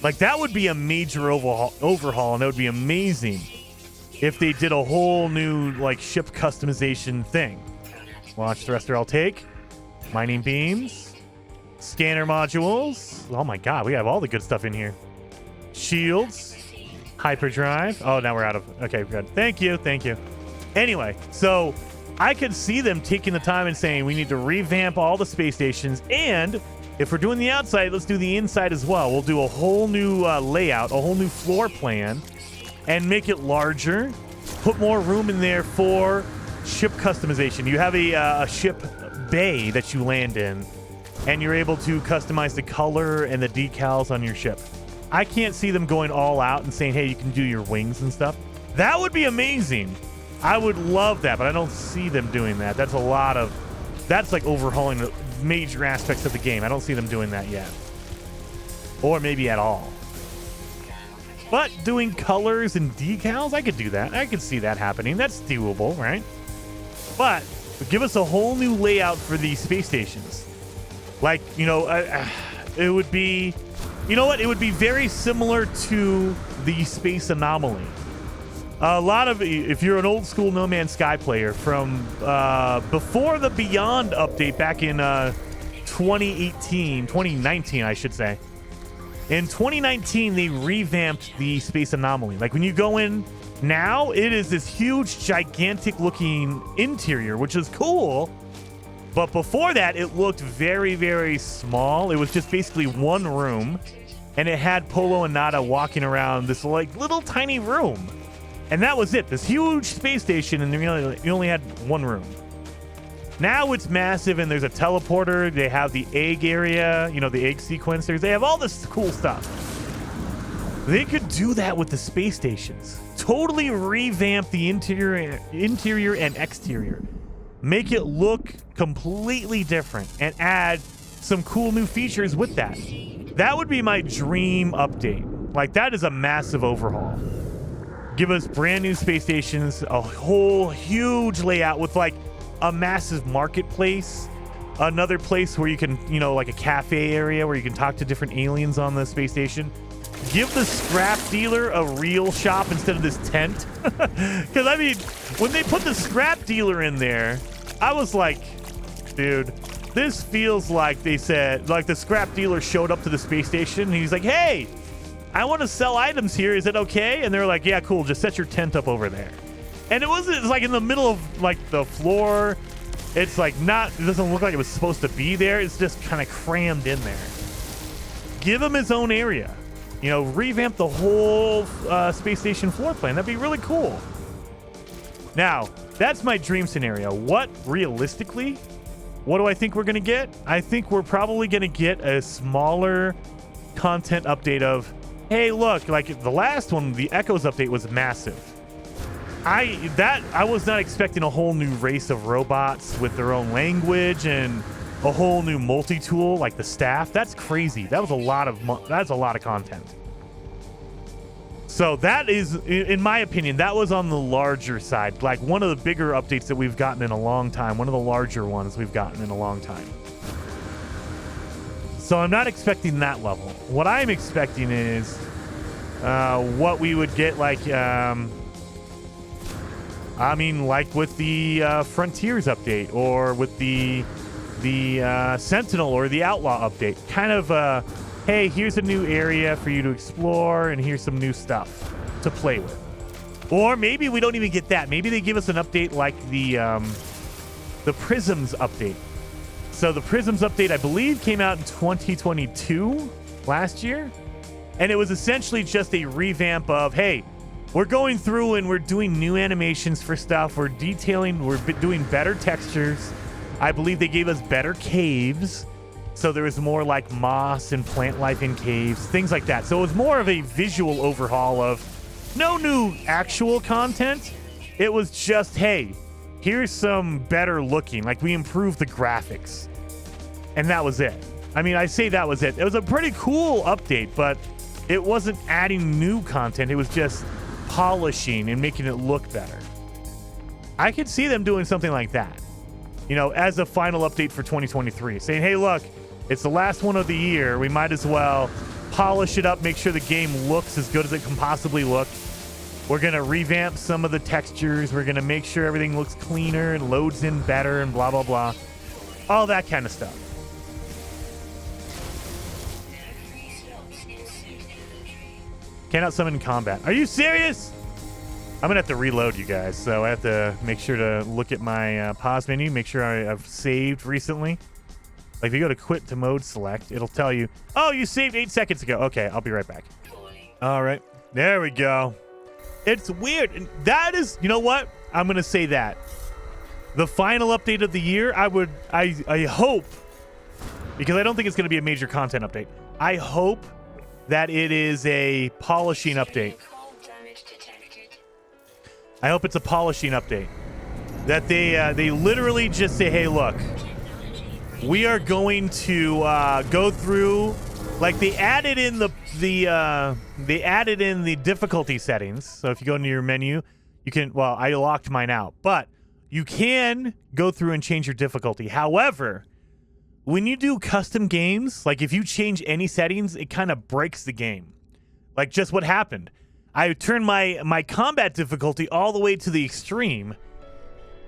Speaker 1: Like, that would be a major overhaul, and that would be amazing if they did a whole new, like, ship customization thing. Launch thruster I'll take. Mining beams. Scanner modules. Oh my god, we have all the good stuff in here. Shields. Hyperdrive. Oh, now we're out of... Okay, good. Thank you, thank you. Anyway, so I could see them taking the time and saying, we need to revamp all the space stations, and if we're doing the outside, let's do the inside as well. We'll do a whole new layout, a whole new floor plan, and make it larger. Put more room in there for ship customization. You have a ship bay that you land in, and you're able to customize the color and the decals on your ship. I can't see them going all out and saying, hey, you can do your wings and stuff. That would be amazing. I would love that, but I don't see them doing that. That's like overhauling the major aspects of the game. I don't see them doing that yet. Or maybe at all. But doing colors and decals, I could do that. I could see that happening. That's doable, right? But give us a whole new layout for these space stations. Like, you know, it would be... You know what? It would be very similar to the Space Anomaly. A lot of... If you're an old school No Man's Sky player from before the Beyond update back in 2019, I should say. In 2019, they revamped the Space Anomaly. Like, when you go in now, it is this huge, gigantic looking interior, which is cool. But before that, it looked very, very small. It was just basically one room. And it had Polo and Nada walking around this like little tiny room. And that was it. This huge space station, and you only had one room. Now it's massive, and there's a teleporter. They have the egg area, you know, the egg sequencers. They have all this cool stuff. They could do that with the space stations. Totally revamp the interior and exterior. Make it look completely different and add some cool new features with that. That would be my dream update. Like, that is a massive overhaul. Give us brand new space stations, a whole huge layout with like a massive marketplace another place where you can, you know, like a cafe area where you can talk to different aliens on the space station. Give the scrap dealer a real shop instead of this tent. Because, I mean, when they put the scrap dealer in there, I was like, dude, this feels like they said, like the scrap dealer showed up to the space station and he's like, hey, I want to sell items here. Is it okay? And they're like, yeah, cool. Just set your tent up over there. And it's like in the middle of like the floor. It's like not, it doesn't look like it was supposed to be there. It's just kind of crammed in there. Give him his own area. You know, revamp the whole space station floor plan. That'd be really cool. Now, that's my dream scenario. What, realistically, what do I think we're going to get? I think we're probably going to get a smaller content update of, hey, look, like the last one, the Echoes update was massive. I was not expecting a whole new race of robots with their own language and a whole new multi-tool like the staff. That's crazy. That was a lot of content. So that is, in my opinion, that was on the larger side, like one of the bigger updates that we've gotten in a long time, one of the larger ones we've gotten in a long time. So I'm not expecting that level. What I'm expecting is what we would get, like I mean, like with the Frontiers update, or with the Sentinel or the Outlaw update. Kind of, hey, here's a new area for you to explore, and here's some new stuff to play with. Or maybe we don't even get that. Maybe they give us an update like the Prisms update. So the Prisms update, I believe, came out in 2022, last year. And it was essentially just a revamp of, hey, we're going through and we're doing new animations for stuff. We're detailing, we're doing better textures. I believe they gave us better caves. So there was more like moss and plant life in caves, things like that. So it was more of a visual overhaul of no new actual content. It was just, hey, here's some better looking, like we improved the graphics. And that was it. I mean, I say that was it. It was a pretty cool update, but it wasn't adding new content. It was just polishing and making it look better. I could see them doing something like that, you know, as a final update for 2023, saying, hey, look, it's the last one of the year. We might as well polish it up, make sure the game looks as good as it can possibly look. We're going to revamp some of the textures. We're going to make sure everything looks cleaner and loads in better and blah, blah, blah. All that kind of stuff. Cannot summon in combat. Are you serious? I'm going to have to reload, you guys. So I have to make sure to look at my pause menu, make sure I've saved recently. Like if you go to quit to mode select, it'll tell you, oh, you saved 8 seconds ago. Okay, I'll be right back. All right. There we go. It's weird. And that is, you know what? I'm going to say that. The final update of the year, I hope, because I don't think it's going to be a major content update. I hope that it is a polishing update. I hope it's a polishing update. That they literally just say, hey, look, we are going to go through, like they added in the difficulty settings. So if you go into your menu, you can, well, I locked mine out, but you can go through and change your difficulty. However, when you do custom games, like if you change any settings, it kind of breaks the game. Like just what happened. I turned my combat difficulty all the way to the extreme.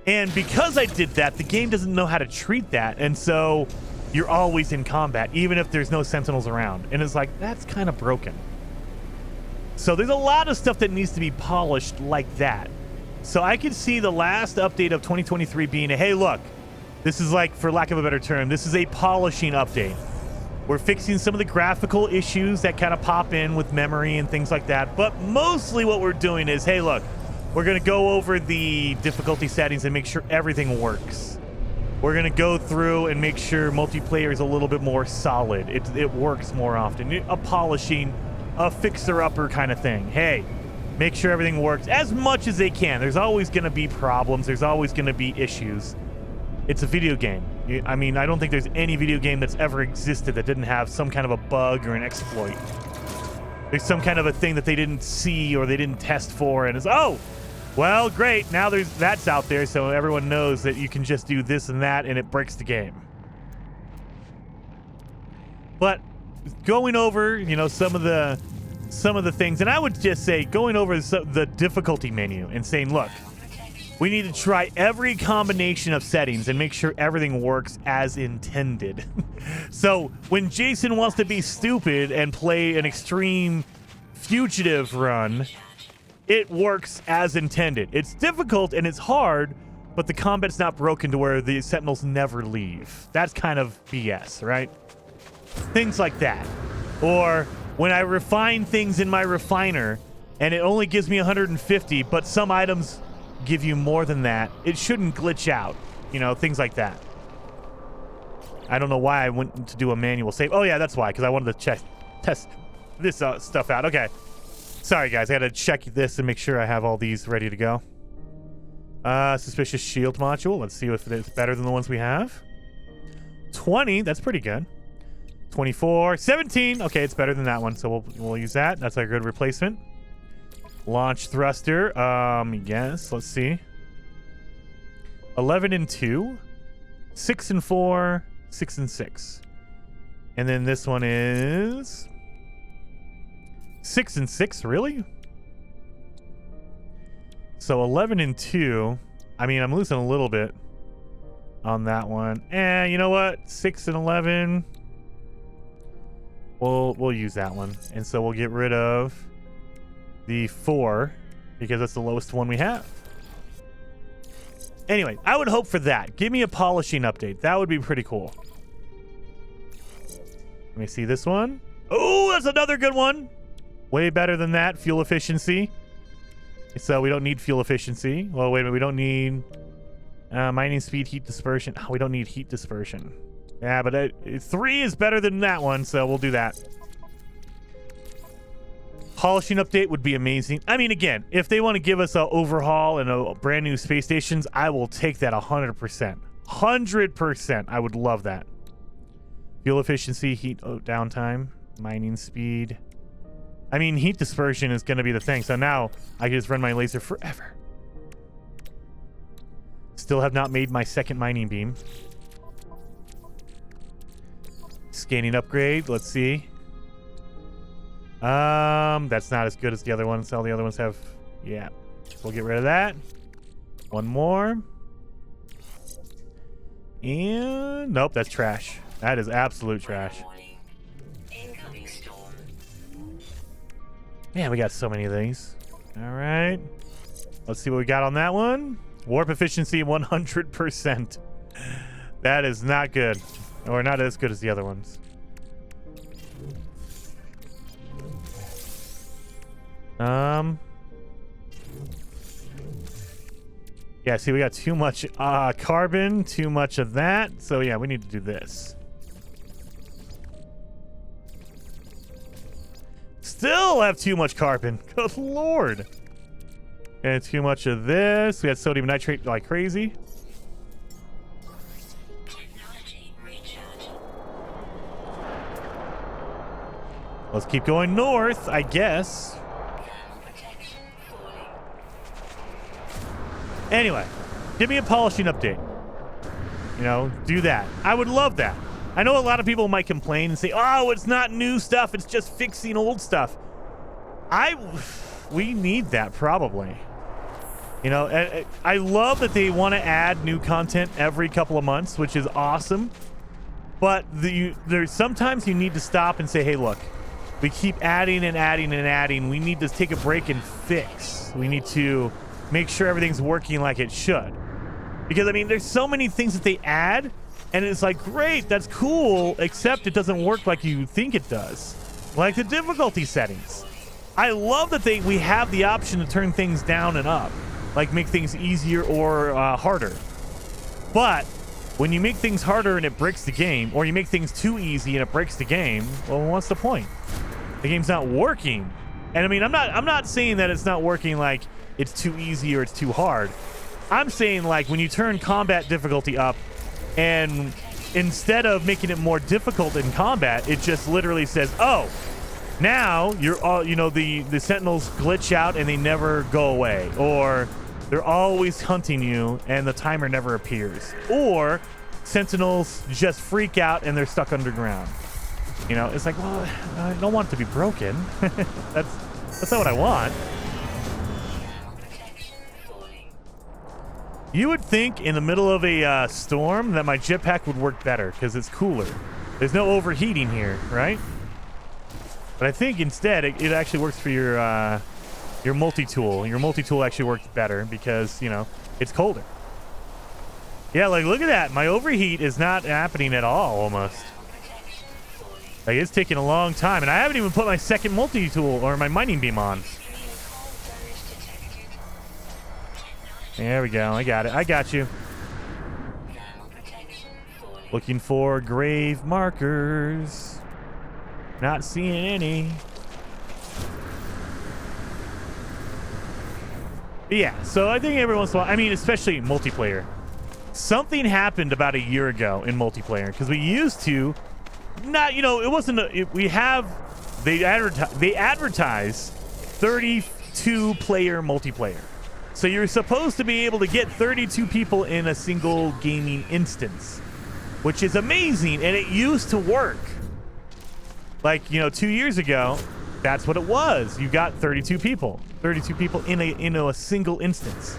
Speaker 1: And because I did that, the game doesn't know how to treat that. And so you're always in combat, even if there's no sentinels around. And it's like, that's kind of broken. So there's a lot of stuff that needs to be polished like that. So I could see the last update of 2023 being a, hey, look, this is like, for lack of a better term, this is a polishing update. We're fixing some of the graphical issues that kind of pop in with memory and things like that. But mostly what we're doing is, hey, look, we're going to go over the difficulty settings and make sure everything works. We're going to go through and make sure multiplayer is a little bit more solid. It works more often. A polishing, a fixer-upper kind of thing. Hey, make sure everything works as much as they can. There's always going to be problems. There's always going to be issues. It's a video game. I mean, I don't think there's any video game that's ever existed that didn't have some kind of a bug or an exploit. There's some kind of a thing that they didn't see or they didn't test for, and it's, oh, well, great. Now that's out there, so everyone knows that you can just do this and that, and it breaks the game. But going over, you know, some of the things, and I would just say going over the difficulty menu and saying, look, we need to try every combination of settings and make sure everything works as intended. So when Jason wants to be stupid and play an extreme fugitive run, it works as intended. It's difficult and it's hard, but the combat's not broken to where the sentinels never leave. That's kind of BS, right? Things like that. Or when I refine things in my refiner and it only gives me 150, but some items give you more than that, it shouldn't glitch out. You know, things like that. I don't know why I went to do a manual save. Oh yeah, that's why, because I wanted to test this stuff out. Okay. Sorry guys, I gotta check this and make sure I have all these ready to go. Suspicious shield module. Let's see if it's better than the ones we have. 20, that's pretty good. 24, 17. Okay, it's better than that one, so we'll use that. That's a good replacement. Launch thruster. Yes, let's see. 11 and 2. 6 and 4. 6 and 6. And then this one is 6 and 6, really? So 11 and 2. I mean, I'm losing a little bit on that one. You know what? 6 and 11. We'll use that one. And so we'll get rid of the 4 because that's the lowest one we have. Anyway, I would hope for that. Give me a polishing update. That would be pretty cool. Let me see this one. Oh, that's another good one. Way better than that. Fuel efficiency. So we don't need fuel efficiency. Well, wait a minute. We don't need mining speed, heat dispersion. Oh, we don't need heat dispersion. Yeah, but 3 is better than that one, so we'll do that. Polishing update would be amazing. I mean, again, if they want to give us an overhaul and a brand new space stations, I will take that 100%. 100%. I would love that. Fuel efficiency, heat downtime, mining speed. I mean, heat dispersion is going to be the thing. So now I can just run my laser forever. Still have not made my second mining beam. Scanning upgrade. Let's see. That's not as good as the other ones. All the other ones have. Yeah. So we'll get rid of that. One more. And nope, that's trash. That is absolute trash. Man, we got so many of these. All right. Let's see what we got on that one. Warp efficiency 100%. That is not good. Or not as good as the other ones. Yeah, see, we got too much carbon, too much of that. So yeah, we need to do this. Still have too much carbon. Good lord. And too much of this. We got sodium nitrate like crazy. Let's keep going north, I guess. Anyway, give me a polishing update. You know, do that. I would love that. I know a lot of people might complain and say, oh, it's not new stuff. It's just fixing old stuff. We need that probably. You know, I love that they want to add new content every couple of months, which is awesome. But there's sometimes you need to stop and say, hey, look, we keep adding and adding and adding. We need to take a break and fix. We need to make sure everything's working like it should. Because, I mean, there's so many things that they add, and it's like, great, that's cool, except it doesn't work like you think it does. Like the difficulty settings. I love that we have the option to turn things down and up, like make things easier or harder. But when you make things harder and it breaks the game, or you make things too easy and it breaks the game, well, what's the point? The game's not working. And I mean, I'm not saying that it's not working like it's too easy or it's too hard. I'm saying like when you turn combat difficulty up and instead of making it more difficult in combat, it just literally says, oh, now you're all, you know, the sentinels glitch out and they never go away, or they're always hunting you and the timer never appears, or sentinels just freak out and they're stuck underground. You know, it's like, well, I don't want it to be broken. That's not what I want. You would think in the middle of a storm that my jetpack would work better because it's cooler. There's no overheating here, right? But I think instead it actually works for your multi-tool. Your multi-tool actually works better because, you know, it's colder. Yeah, like, look at that. My overheat is not happening at all, almost. Like, it's taking a long time, and I haven't even put my second multi-tool or my mining beam on. There we go. I got it. I got you. Looking for grave markers. Not seeing any. But yeah, so I think every once in a while, I mean, especially multiplayer. Something happened about a year ago in multiplayer because we used to not, you know, it wasn't, they advertise 32 player multiplayer. So you're supposed to be able to get 32 people in a single gaming instance, which is amazing. And it used to work. Like, you know, 2 years ago, that's what it was. You got 32 people in a single instance.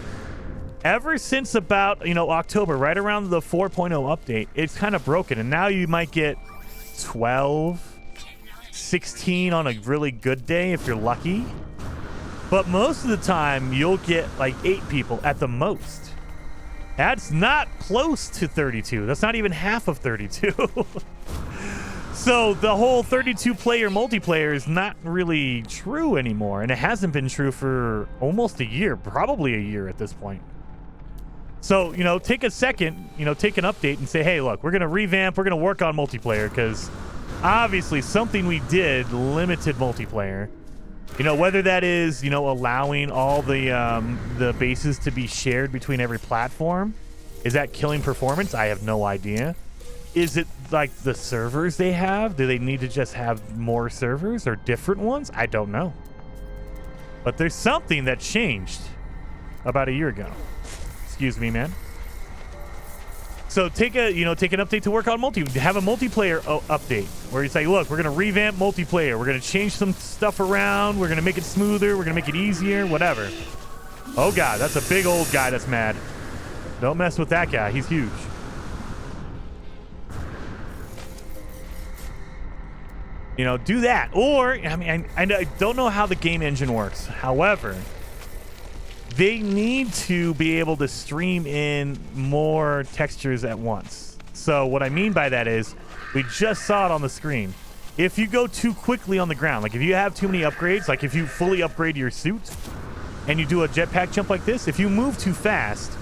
Speaker 1: Ever since about, you know, October, right around the 4.0 update, it's kind of broken. And now you might get 12, 16 on a really good day if you're lucky. But most of the time, you'll get like 8 people at the most. That's not close to 32. That's not even half of 32. So the whole 32-player multiplayer is not really true anymore. And it hasn't been true for almost a year, probably a year at this point. So, you know, take a second, you know, take an update and say, hey, look, we're going to revamp, we're going to work on multiplayer because obviously something we did limited multiplayer. You know, whether that is, you know, allowing all the bases to be shared between every platform. Is that killing performance? I have no idea. Is it like the servers they have? Do they need to just have more servers or different ones? I don't know. But there's something that changed about a year ago. Excuse me, man. So take an update to work on have a multiplayer update where you say, look, we're going to revamp multiplayer. We're going to change some stuff around. We're going to make it smoother. We're going to make it easier, whatever. Oh, God, that's a big old guy that's mad. Don't mess with that guy. He's huge. You know, do that. Or, I mean, I don't know how the game engine works. However, they need to be able to stream in more textures at once. So what I mean by that is, we just saw it on the screen. If you go too quickly on the ground, like if you have too many upgrades, like if you fully upgrade your suit and you do a jetpack jump like this, if you move too fast,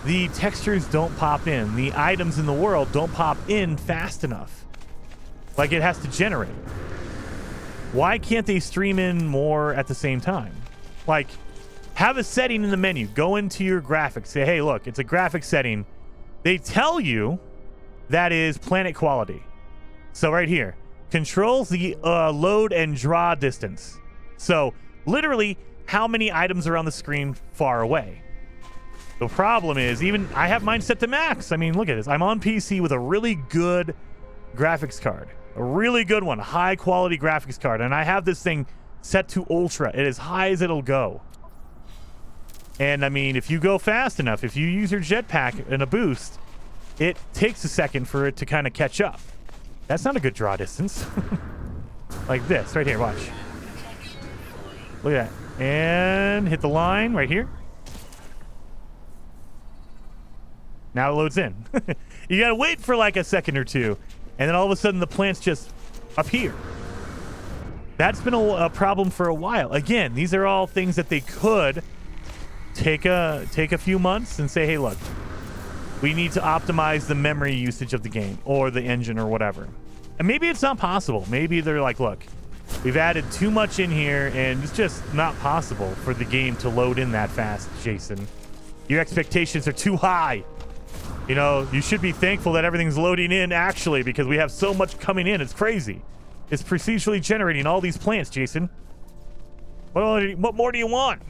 Speaker 1: the textures don't pop in. The items in the world don't pop in fast enough. Like it has to generate. Why can't they stream in more at the same time? Like, have a setting in the menu. Go into your graphics. Say, hey, look, it's a graphic setting. They tell you that is planet quality. So right here, controls the load and draw distance. So literally, how many items are on the screen far away? The problem is, even I have mine set to max. I mean, look at this. I'm on PC with a really good graphics card. A really good one. A high quality graphics card. And I have this thing set to ultra. It is high as it'll go. And I mean, if you go fast enough, if you use your jetpack in a boost, it takes a second for it to kind of catch up. That's not a good draw distance. Like this, right here, watch. Look at that. And hit the line right here. Now it loads in. You gotta wait for like a second or two, and then all of a sudden the plants just appear. That's been a problem for a while. Again, these are all things that they could take a few months and say, hey, look, we need to optimize the memory usage of the game or the engine or whatever. And maybe it's not possible. Maybe they're like, look, we've added too much in here and it's just not possible for the game to load in that fast, Jason. Your expectations are too high. You know, you should be thankful that everything's loading in actually because we have so much coming in. It's crazy. It's procedurally generating all these plants, Jason. What more do you want?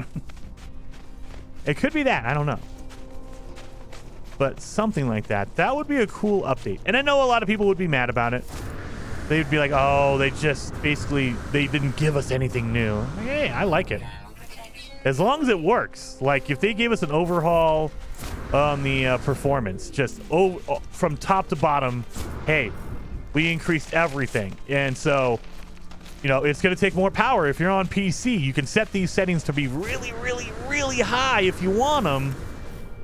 Speaker 1: It could be that. I don't know. But something like that. That would be a cool update. And I know a lot of people would be mad about it. they'd be like, oh, they just basically, they didn't give us anything new. Like, hey, I like it. As long as it works. Like, if they gave us an overhaul on the performance, just from top to bottom, hey, we increased everything. And so, you know, it's going to take more power. If you're on PC, you can set these settings to be really, really, really high if you want them.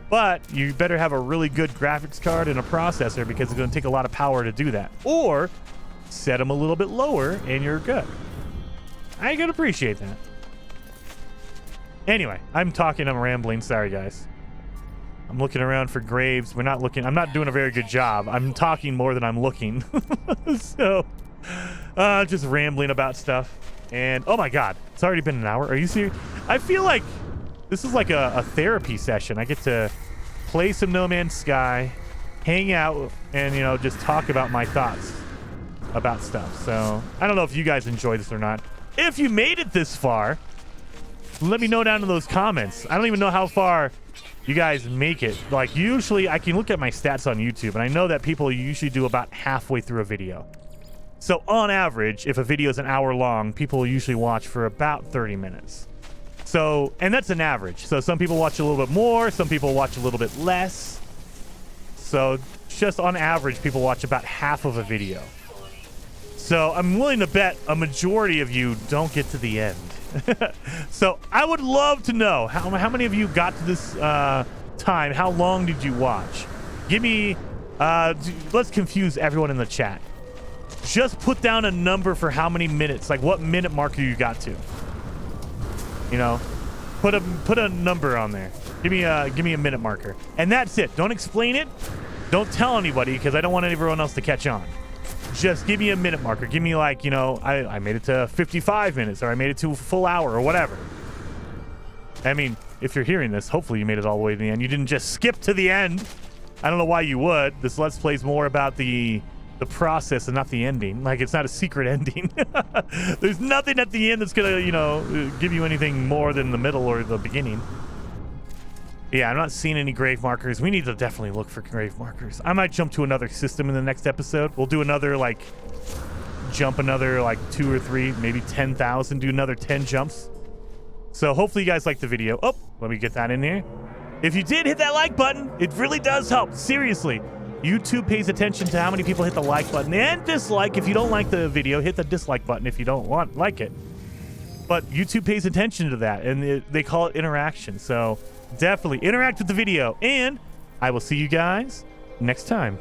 Speaker 1: But you better have a really good graphics card and a processor because it's going to take a lot of power to do that. Or set them a little bit lower and you're good. I can appreciate that. Anyway, I'm rambling. Sorry, guys. I'm looking around for graves. I'm not doing a very good job. I'm talking more than I'm looking. So, just rambling about stuff. And, oh my God, it's already been an hour. Are you serious? I feel like this is like a therapy session. I get to play some No Man's Sky, hang out, and, you know, just talk about my thoughts about stuff. So, I don't know if you guys enjoy this or not. If you made it this far, let me know down in those comments. I don't even know how far you guys make it. Like, usually I can look at my stats on YouTube, and I know that people usually do about halfway through a video. So on average, if a video is an hour long, people usually watch for about 30 minutes. So, and that's an average. So some people watch a little bit more, some people watch a little bit less. So just on average, people watch about half of a video. So I'm willing to bet a majority of you don't get to the end. So I would love to know how many of you got to this time. How long did you watch? Give me, let's confuse everyone in the chat. Just put down a number for how many minutes, like what minute marker you got to. You know, put a number on there. Give me a minute marker, and that's it. Don't explain it. Don't tell anybody because I don't want everyone else to catch on. Just give me a minute marker. Give me, like, you know, I made it to 55 minutes, or I made it to a full hour, or whatever. I mean, if you're hearing this, hopefully you made it all the way to the end. You didn't just skip to the end. I don't know why you would. This Let's Play is more about the process and not the ending. Like, it's not a secret ending. There's nothing at the end that's gonna, you know, give you anything more than the middle or the beginning. Yeah, I'm not seeing any grave markers. We need to definitely look for grave markers. I might jump to another system in the next episode. We'll do another, like, jump another, like, 2 or 3, maybe 10,000. Do another 10 jumps. So hopefully you guys liked the video. Oh, let me get that in here. If you did, hit that like button. It really does help. Seriously. YouTube pays attention to how many people hit the like button and dislike. If you don't like the video, hit the dislike button if you don't like it. But YouTube pays attention to that, and they call it interaction. So definitely interact with the video, and I will see you guys next time.